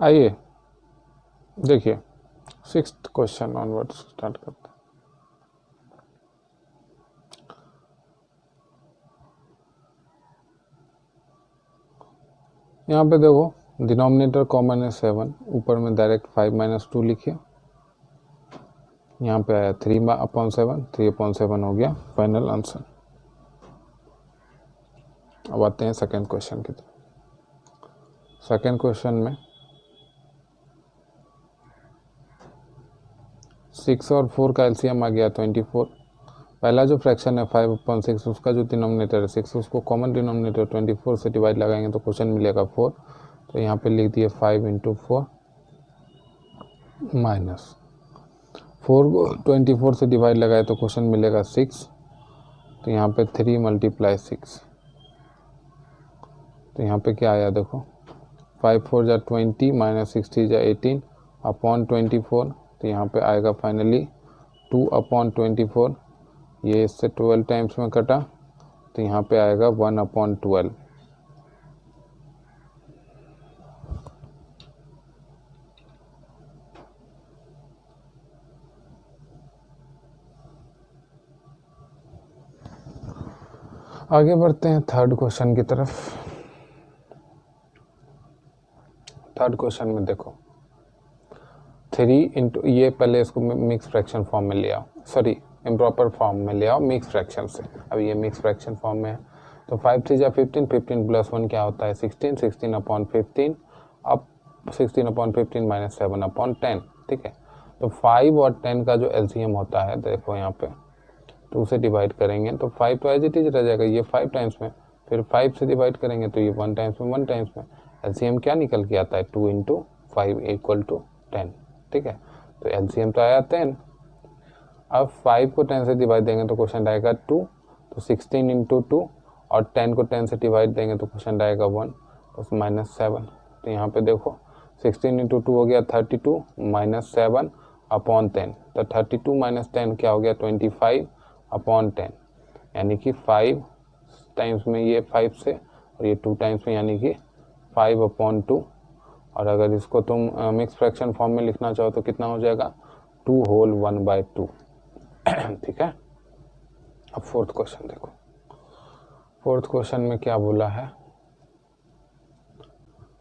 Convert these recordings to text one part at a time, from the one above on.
आइए देखिए 6th question onwards start करते हैं। यहाँ पे देखो डिनोमिनेटर कॉमन है 7, ऊपर में डायरेक्ट 5 - 2 लिखिए। यहाँ पे आया 3/7, 3/7 हो गया फाइनल आंसर। अब आते हैं सेकेंड क्वेश्चन की तरफ। सेकेंड क्वेश्चन में 6 और 4 का एलसीएम आ गया 24। पहला जो फ्रैक्शन है 5/6, उसका जो डिनोमिनेटर है 6, उसको कॉमन डिनोमिनेटर 24 से डिवाइड लगाएंगे तो क्वेश्चन मिलेगा 4। तो यहाँ पे लिख दिए 5 × 4 माइनस 4 को 24 से डिवाइड लगाए तो क्वेश्चन मिलेगा 6। तो यहाँ पे 3 × 6। तो यहाँ पे क्या आया देखो, 5 × 4 = 20 -6 × 3 = 18 अपॉन 24। तो यहाँ पे आएगा फाइनली 2/24। ये इससे 12 टाइम्स में कटा तो यहाँ पे आएगा 1/12। आगे बढ़ते हैं थर्ड क्वेश्चन की तरफ। थर्ड क्वेश्चन में देखो 3 × ये पहले इसको मिक्स फ्रैक्शन फॉर्म में ले आओ, सॉरी इम्प्रॉपर फॉर्म में ले आओ मिक्स फ्रैक्शन से। अब ये मिक्स फ्रैक्शन फॉर्म में है तो 5 × 3 = 15, 15 + 1 क्या होता है 16, 16/15 अब 16/15 - 7/10। ठीक है, तो 5 और 10 का जो एलसीएम होता है देखो यहाँ पे 2 से डिवाइड करेंगे तो 5 तो एज इट इज रह जाएगा, ये 5 टाइम्स में, फिर 5 से डिवाइड करेंगे तो ये 1 टाइम्स में 1 टाइम्स में। एलसीएम क्या निकल के आता है 2 × 5 = 10। ठीक है, तो एलसीएम तो आया 10। अब 5 को 10 से डिवाइड देंगे तो क्वेश्चन आएगा 2, तो 16 × 2 और 10 को 10 से डिवाइड देंगे तो क्वेश्चन आएगा 1 तो -7। तो यहाँ पे देखो 16 × 2 हो गया 32 -7/10। तो 32 - 10 क्या हो गया 25/10, यानी कि 5 टाइम्स में ये 5 से और ये 2 टाइम्स में, यानी कि 5/2। और अगर इसको तुम मिक्स फ्रैक्शन फॉर्म में लिखना चाहो तो कितना हो जाएगा 2 होल 1/2। ठीक है, अब फोर्थ क्वेश्चन देखो। फोर्थ क्वेश्चन में क्या बोला है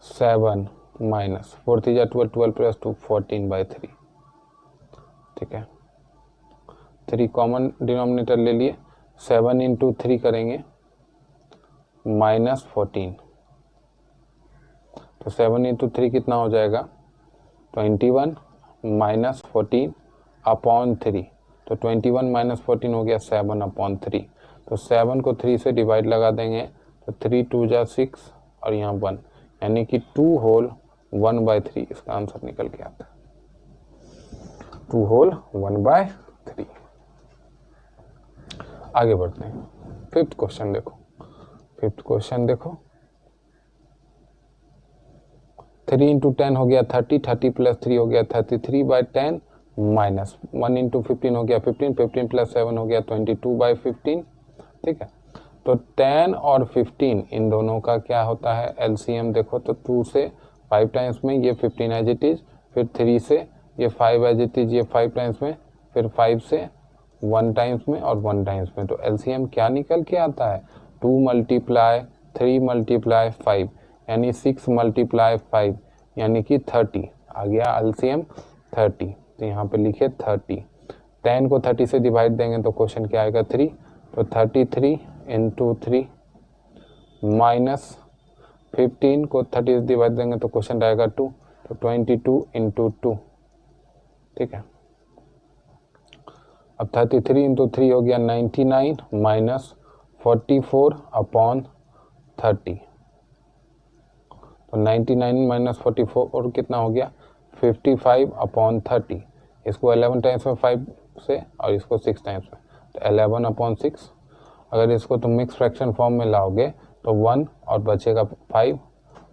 7 - 4 × 3 = 12, 12 + 2 14/3। ठीक है, 3 कॉमन डिनोमिनेटर ले लिए, 7 × 3 करेंगे -14। तो 7 × 3 कितना हो जाएगा 21 - 14/3। तो 21 - 14 हो गया 7/3। तो 7 को 3 से डिवाइड लगा देंगे तो 3 × 2 = 6 और यहाँ 1, यानी कि 2 होल 1/3 इसका आंसर निकल के आता है, 2 होल 1/3। आगे बढ़ते हैं, फिफ्थ क्वेश्चन देखो। फिफ्थ क्वेश्चन देखो 3 × 10 हो गया 30, 30 + 3 हो गया 33/10 माइनस 1 × 15 हो गया 15, 15 + 7 हो गया 22/15। ठीक है, तो 10 और 15 इन दोनों का क्या होता है एलसीएम देखो, तो 2 से 5 टाइम्स में ये 15 एज इट इज, फिर 3 से ये 5 एज इट इज, ये 5 टाइम्स में, फिर 5 से 1 टाइम्स में और 1 टाइम्स में। तो एलसीएम क्या निकल के आता है 2 × 3 × 5 यानी 6 × 5 यानी कि 30 आ गया एलसीएम 30। तो यहाँ पे लिखे 30। 10 को 30 से डिवाइड देंगे तो क्वेश्चन क्या आएगा 3, तो 33 × 3 माइनस 15 को 30 से डिवाइड देंगे तो क्वेश्चन आएगा 2, तो 22 × 2। ठीक है, अब 33 × 3 हो गया 99 माइनस 44/30। तो 99 - 44 और कितना हो गया 55/30। इसको 11 टाइम्स में 5 से और इसको 6 टाइम्स में, तो 11/6। अगर इसको तुम मिक्स फ्रैक्शन फॉर्म में लाओगे तो 1 और बचेगा 5,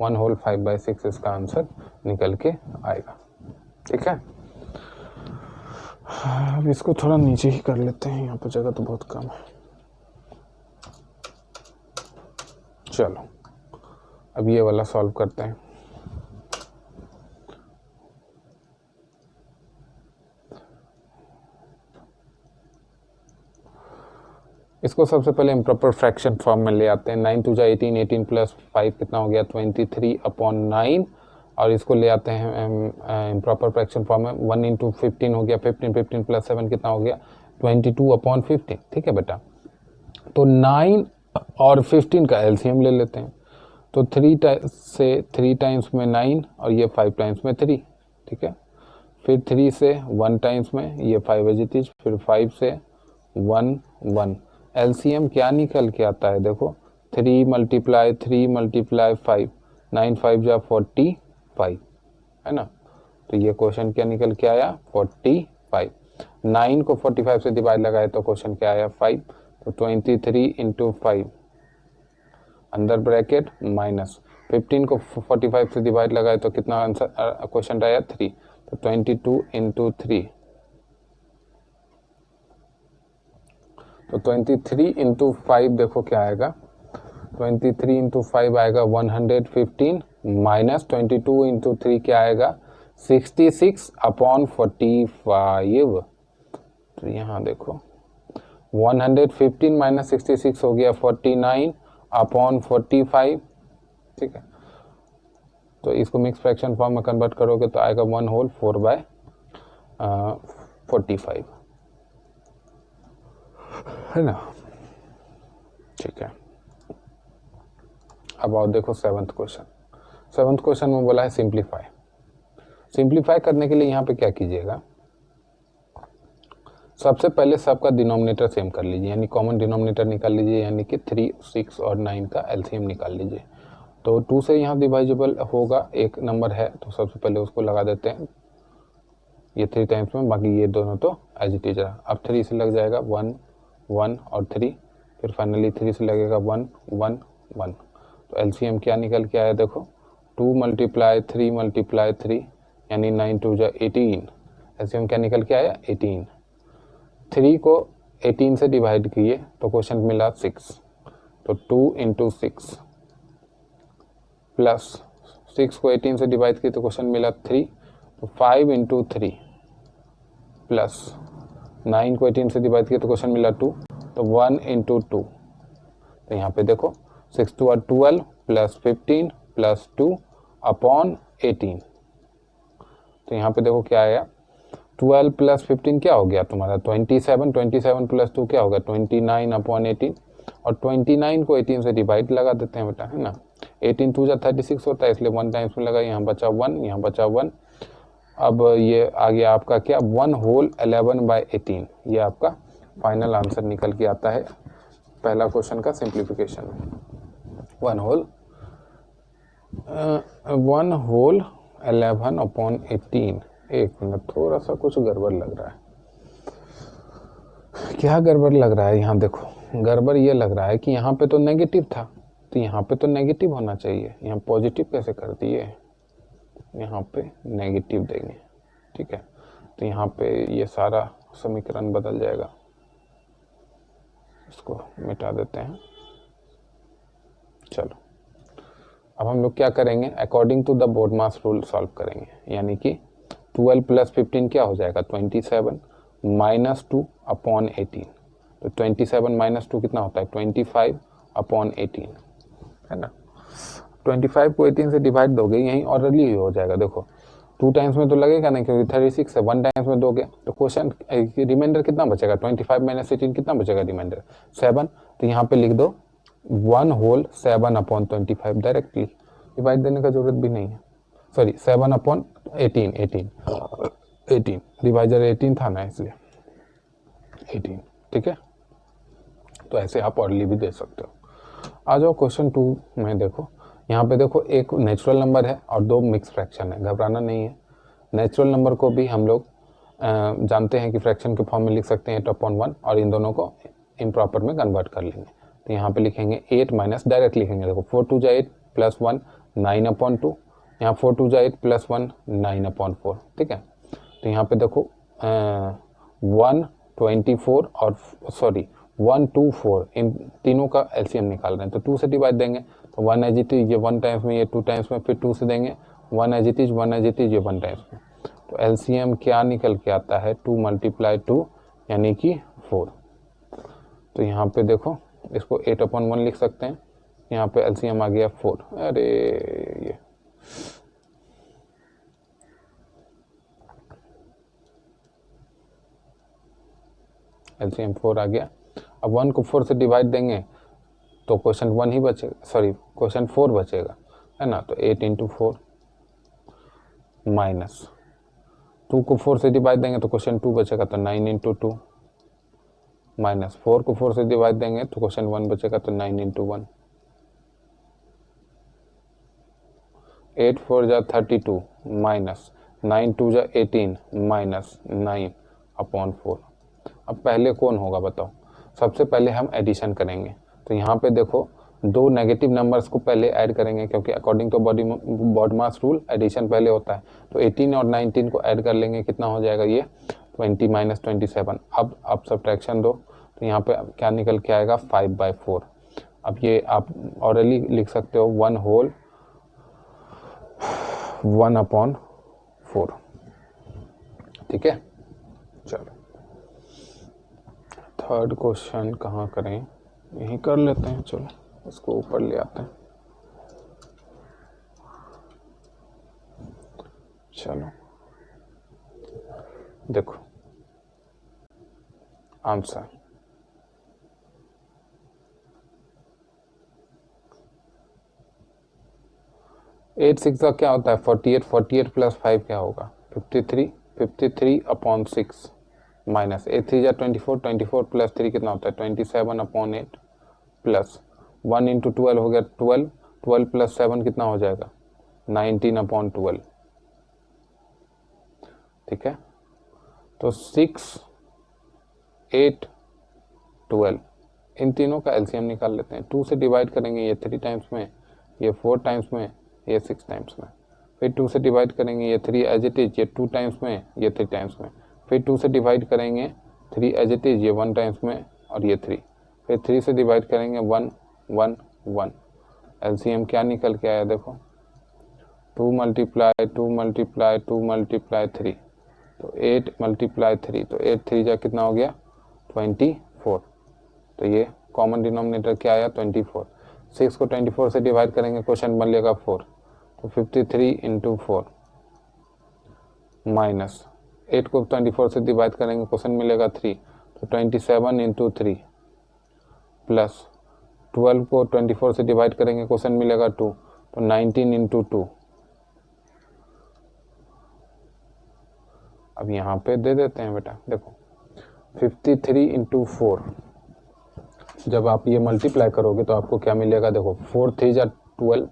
1 होल 5/6 इसका आंसर निकल के आएगा। ठीक है, अब इसको थोड़ा नीचे ही कर लेते हैं, यहाँ पर जगह तो बहुत कम है। चलो अब ये वाला सॉल्व करते हैं। इसको सबसे पहले इम्प्रॉपर फ्रैक्शन फॉर्म में ले आते हैं। 9 2 जा 18, 18 प्लस 5 कितना हो गया 23/9, और इसको ले आते हैं इम्प्रॉपर फ्रैक्शन फॉर्म में। 1 इंटू 15 हो गया 15, 15 प्लस 7 कितना हो गया 22/15। ठीक है बेटा, तो 9 और 15 का एलसीएम ले लेते हैं। तो 3 टाइम्स में 9 और ये 5 टाइम्स में 3। ठीक है, फिर 3 से 1 टाइम्स में ये 5 एज इट इज, फिर 5 से 1 1। एलसीएम क्या निकल के आता है देखो, 3 मल्टीप्लाई 5, 9 5 जा 45 है ना। तो ये क्वेश्चन क्या निकल के आया 45। 9 को 45 से डिवाइड लगाए तो क्वेश्चन क्या आया 5। तो 23 इंटू 5 अंदर ब्रैकेट माइनस 15 को 45 से डिवाइड लगाए तो कितना आंसर क्वेश्चन आया 3। तो 22 इंटू 3, तो 23 इंटू 5 देखो क्या आएगा, 23 इंटू 5 आएगा 115 माइनस 22 इंटू 3 क्या आएगा 66/45। तो यहाँ देखो 115 माइनस 66 हो गया 49/45। ठीक है, तो इसको मिक्स फ्रैक्शन फॉर्म में कन्वर्ट करोगे तो आएगा 1 होल 4/45 है ना। ठीक है, अब आओ देखो सेवंथ क्वेश्चन। सेवंथ क्वेश्चन में बोला है सिंप्लीफाई। सिंप्लीफाई करने के लिए यहाँ पे क्या कीजिएगा, सबसे पहले सबका डिनोमिनेटर सेम कर लीजिए, यानी कॉमन डिनोमिनेटर निकाल लीजिए, यानी कि 3, 6 और 9 का एलसीएम निकाल लीजिए। तो 2 से यहाँ डिवाइजेबल होगा, एक नंबर है तो सबसे पहले उसको लगा देते हैं ये 3 टाइम्स में, बाकी ये दोनों तो एज इट इज रहा। अब 3 से लग जाएगा 1 1 और 3, फिर फाइनली 3 से लगेगा 1 1 1। तो एलसीएम क्या निकल के आया देखो, 2 मल्टीप्लाई 3 यानी 9 2 जा 18। एलसीएम क्या निकल के आया 18। 3 को 18 से डिवाइड किए तो क्वेश्चन मिला 6। तो 2 इंटू 6 प्लस 6 को 18 से डिवाइड किए तो क्वेश्चन मिला 3। तो 5 इंटू 3 प्लस 9 को 18 से डिवाइड किए तो क्वेश्चन मिला 2। तो 1 इंटू 2, तो यहाँ पे देखो 6 2 12 प्लस 15 प्लस 2/18। तो यहाँ पे देखो क्या आया 12 प्लस 15 क्या हो गया तुम्हारा 27, 27 प्लस 2 क्या होगा 29/18। और 29 को 18 से डिवाइड लगा देते हैं बेटा, है ना। 18 2 जा 36 होता है, इसलिए 1 टाइम्स में लगा, यहाँ बचा 1, यहाँ बचा 1। अब ये आ गया आपका क्या 1 होल 11/18। ये आपका फाइनल आंसर निकल के आता है पहला क्वेश्चन का सिंप्लीफिकेशन। 1 होल 11/18। एक मिनट, थोड़ा सा कुछ गड़बड़ लग रहा है। क्या गड़बड़ लग रहा है यहाँ देखो, गड़बड़ ये लग रहा है कि यहाँ पे तो नेगेटिव था, तो यहाँ पे तो नेगेटिव होना चाहिए, यहाँ पॉजिटिव कैसे कर दिए, यहाँ पे नेगेटिव देंगे। ठीक है, तो यहाँ पे ये सारा समीकरण बदल जाएगा, इसको मिटा देते हैं। चलो अब हम लोग क्या करेंगे, according to the BODMAS rule solve करेंगे, यानी कि 12 प्लस 15 क्या हो जाएगा 27 माइनस 2/18। तो 27 माइनस 2 कितना होता है 25/18, है ना। 25 को 18 से डिवाइड दोगे यहीं ऑलरेडी हो जाएगा, देखो 2 टाइम्स में तो लगेगा नहीं क्योंकि 36 है, 1 टाइम्स में दोगे तो क्वेश्चन रिमाइंडर कितना बचेगा 25 माइनस 18 कितना बचेगा रिमाइंडर 7। तो यहाँ पे लिख दो 1 होल 7/25, डायरेक्टली डिवाइड देने का जरूरत भी नहीं है, सॉरी 7/18 डिवाइजर 18 था ना इसलिए 18। ठीक है, तो ऐसे आप ऑर्डरली भी दे सकते हो। आ जाओ क्वेश्चन 2 में, देखो यहाँ पे देखो एक नेचुरल नंबर है और 2 मिक्स फ्रैक्शन है, घबराना नहीं है। नेचुरल नंबर को भी हम लोग जानते हैं कि फ्रैक्शन के फॉर्म में लिख सकते हैं 8/1, और इन दोनों को इम्प्रॉपर में कन्वर्ट कर लेंगे। तो यहाँ पे लिखेंगे 8 माइनस, डायरेक्ट लिखेंगे, देखो 4 2 जा 8 प्लस 1 9/2, यहाँ 4 2 जा 8 प्लस 1 9/4। ठीक है, तो यहाँ पे देखो 124 और सॉरी 1 2 4 इन तीनों का एलसीएम निकाल रहे हैं, तो 2 से डिवाइड देंगे तो 1 एज इट इज, ये 1 टाइम्स में, ये 2 टाइम्स में, फिर 2 से देंगे 1 as it is, 1 as it is, ये 1 टाइम्स में। तो एलसीएम क्या निकल के आता है 2 मल्टीप्लाई 2 यानी कि 4। तो यहाँ पे देखो इसको 8/1 लिख सकते हैं, यहाँ पे एलसीएम आ गया 4। अरे ये एलसीएम 4 आ गया। अब 1 को 4 से डिवाइड देंगे तो क्वेश्चन 1 ही बचेगा, सॉरी क्वेश्चन 4 बचेगा, है ना। तो 8 × 4 माइनस 2 को 4 से डिवाइड देंगे तो क्वेश्चन 2 बचेगा, तो 9 × 2 माइनस 4 को 4 से डिवाइड देंगे तो क्वेश्चन 1 बचेगा, तो 9 × 1। 8 4 जा 32 माइनस 9 2 जा 18 माइनस 9/4। अब पहले कौन होगा बताओ। सबसे पहले हम एडिशन करेंगे, तो यहाँ पे देखो दो नेगेटिव नंबर्स को पहले ऐड करेंगे, क्योंकि according to BODMAS rule addition पहले होता है। तो 18 और 19 को ऐड कर लेंगे, कितना हो जाएगा ये 20 - 27। अब सब्ट्रैक्शन दो, तो यहाँ पे क्या निकल के आएगा 5/4। अब ये आप ऑरली लिख सकते हो 1/4। ठीक है, चलो थर्ड क्वेश्चन कहाँ करें, यहीं कर लेते हैं। चलो इसको ऊपर ले आते हैं। चलो देखो आंसर 8 6 का क्या होता है 48। 48 + 5 क्या होगा 53। 53/6 माइनस 8 3 जा 24। 24 + 3 कितना होता है 27/8 प्लस 1 × 12 हो गया 12। 12 + 7 कितना हो जाएगा 19/12। ठीक है, तो 6 8 12 इन तीनों का एलसीएम निकाल लेते हैं। 2 से डिवाइड करेंगे, ये 3 टाइम्स में, ये 4 टाइम्स में, ये 6 टाइम्स में। फिर 2 से डिवाइड करेंगे, ये 3 एज इट इज, ये 2 टाइम्स में, ये 3 टाइम्स में। फिर 2 से डिवाइड करेंगे 3 एज इट इज, ये 1 टाइम्स में और ये 3। फिर 3 से डिवाइड करेंगे 1 1 1। एलसीएम क्या निकल के आया देखो 2 × 2 × 2 × 3, तो 8 × 3, तो 8 3 जा कितना हो गया 24। तो ये कॉमन डिनोमिनेटर क्या आया 24। 6 को 24 से डिवाइड करेंगे क्वेश्चन बन लेगा 4, तो 53 × 4 माइनस 8 को 24 से डिवाइड करेंगे क्वेश्चन मिलेगा 3, तो 27 × 3 प्लस 12 को 24 से डिवाइड करेंगे क्वेश्चन मिलेगा 2, तो 19 × 2। अब यहाँ पे दे देते हैं बेटा, देखो 53 × 4 जब आप ये मल्टीप्लाई करोगे तो आपको क्या मिलेगा देखो 4 3 जा 12,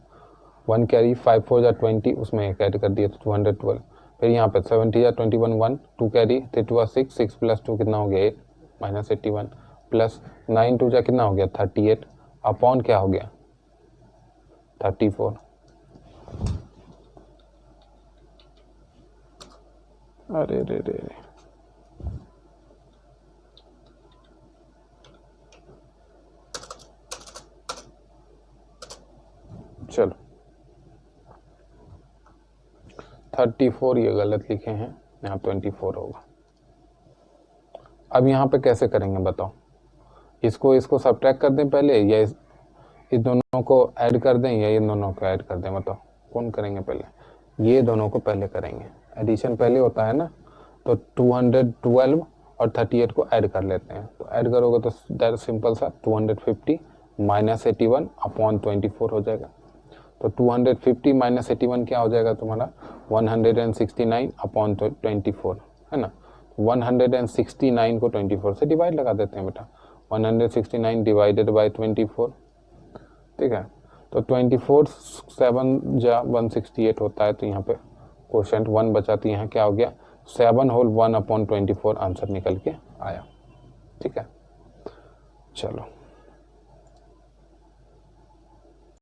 1 कैरी, 5 4 जा 20, उसमें एक ऐड कर दिया तो 212। फिर यहाँ पे 7 3 जा 21, 1 2 कैरी, 3 2 6, 6 + 2 कितना हो गया 8 -81 प्लस 9 2 जा कितना हो गया 38 अपॉन क्या हो गया 34। अरे रे रे रे, चलो 34 ये गलत लिखे हैं, यहाँ 24 होगा। अब यहाँ पे कैसे करेंगे बताओ, इसको सब्ट्रैक्ट कर दें पहले, या इस दोनों को ऐड कर दें, या इन दोनों को ऐड कर दें, बताओ कौन करेंगे पहले। ये दोनों को पहले करेंगे, एडिशन पहले होता है ना। तो 212 और 38 को ऐड कर लेते हैं, तो ऐड करोगे तो दैट सिंपल सा 250 - 81 अपॉन 24 हो जाएगा। तो 250 - 81 क्या हो जाएगा तुम्हारा 169 अपॉन 24, है ना। 169 को 24 से डिवाइड लगा देते हैं बेटा, 169 डिवाइडेड बाई 24। ठीक है, तो 24 7 जा 168 होता है, तो यहाँ पे क्वेश्चन 1 बचा, तो यहाँ क्या हो गया 7 होल 1/24 आंसर निकल के आया। ठीक है, चलो